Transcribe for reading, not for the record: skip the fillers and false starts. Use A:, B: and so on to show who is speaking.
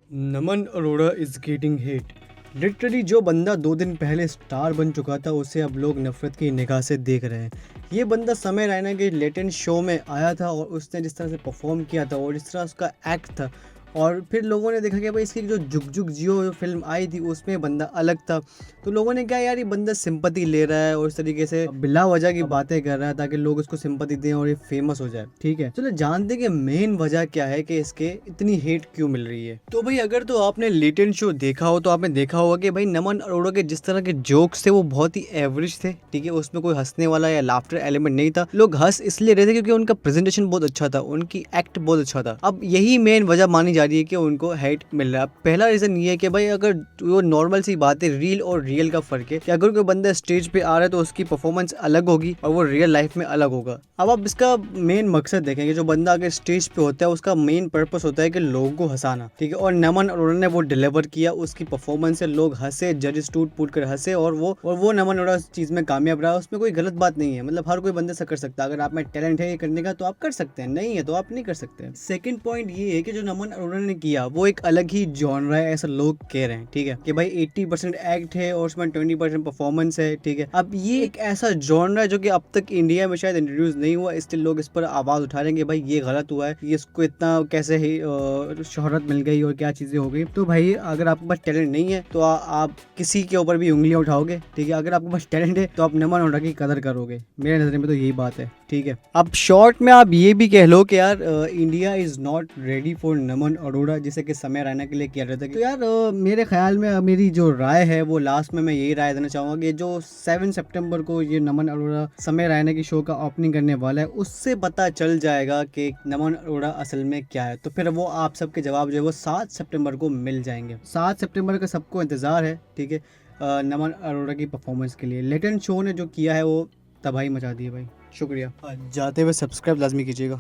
A: Naman Arora is getting hate. Literally जो बंदा 2 दिन पहले स्टार बन चुका था उसे अब लोग नफरत की निगाह से देख रहे हैं। ये बंदा समय रैना के लेटेंट शो में आया था और उसने जिस तरह से परफॉर्म किया था और जिस तरह उसका एक्ट था, और फिर लोगों ने देखा कि भाई इसकी जो जुग जुग जियो जो फिल्म आई थी उसमें बंदा अलग था। तो लोगों ने क्या यार, ये बंदा सिंपैथी ले रहा है और इस तरीके से बिला वजह की बातें कर रहा है ताकि लोग इसको सिंपैथी दें और ये फेमस हो जाए। ठीक है, चलो जानते हैं कि मेन वजह क्या है कि इसके इतनी हेट क्यों मिल रही है। तो भाई अगर तो आपने लेटेंट शो देखा हो तो आपने देखा होगा कि भाई नमन अरोड़ा के जिस तरह के जोक्स थे वो बहुत ही एवरेज थे। ठीक है, उसमें कोई हंसने वाला या लाफ्टर एलिमेंट नहीं था। लोग हंस इसलिए रहे थे क्योंकि उनका प्रेजेंटेशन बहुत अच्छा था, उनकी एक्ट बहुत अच्छा था। अब यही मेन वजह मानी जा रही है कि उनको हेट मिल रहा है। पहला रीजन ये है कि भाई अगर वो नॉर्मल सी बात है, रील और रियल का फर्क है कि अगर कोई बंदा स्टेज पे आ रहा है तो उसकी परफॉर्मेंस अलग होगी और वो रियल लाइफ में अलग होगा। अब आप इसका मेन मकसद देखेंगे, जो बंदा अगर स्टेज पे होता है उसका मेन पर्पस होता है कि लोगों को हंसाना। ठीक है, और नमन अरोड़ा ने वो डिलीवर किया, उसकी परफॉर्मेंस से लोग हंसे, जजेस टूट फूट कर हंसे और वो नमन अरोड़ा उस चीज में कामयाब रहा। उसमें कोई गलत बात नहीं है, मतलब हर कोई बंदा ऐसा कर सकता है। अगर आप में टैलेंट है ये करने का तो आप कर सकते हैं, नहीं है तो आप नहीं कर सकते। सेकंड पॉइंट ये है कि जो नमन अरोड़ा ने किया वो एक अलग ही जॉनरा है, ऐसा लोग कह रहे हैं। ठीक है, कि भाई 80% एक्ट है और उसमें 20% परफॉर्मेंस है। ठीक है, अब ये एक ऐसा जॉनरा है जो कि अब तक इंडिया में शायद इंट्रोड्यूस नहीं हुआ, इसलिए लोग इस पर आवाज उठा रहे हैं कि भाई ये गलत हुआ है, ये इसको इतना कैसे ही शोहरत मिल गई और क्या चीजें हो गई। तो भाई अगर आपके पास टैलेंट नहीं है तो आप किसी के ऊपर भी उंगलियां उठाओगे। ठीक है, अगर आपके पास टैलेंट है तो आप नमन अरोड़ा की कदर करोगे। मेरे नजर में तो यही बात है। ठीक है, अब शॉर्ट में आप ये भी कह लो कि यार India is not ready for Naman Arora, जिसे कि समय रैना के लिए किया जाता है। तो यार मेरे ख्याल में मेरी जो राय है वो लास्ट में मैं यही राय देना चाहूँगा कि जो 7 सितंबर को ये नमन अरोड़ा समय रैना की शो का ओपनिंग करने वाला है उससे पता चल जाएगा कि नमन अरोड़ा असल में क्या है। तो फिर वो आप सबके जवाब जो है वो 7 सितंबर को मिल जाएंगे। 7 सितंबर का सबको इंतज़ार है। ठीक है, नमन अरोड़ा की परफॉर्मेंस के लिए लेटेंट शो ने जो किया है वो तबाही मचा दी है भाई। शुक्रिया। जाते हुए सब्सक्राइब लाजमी कीजिएगा।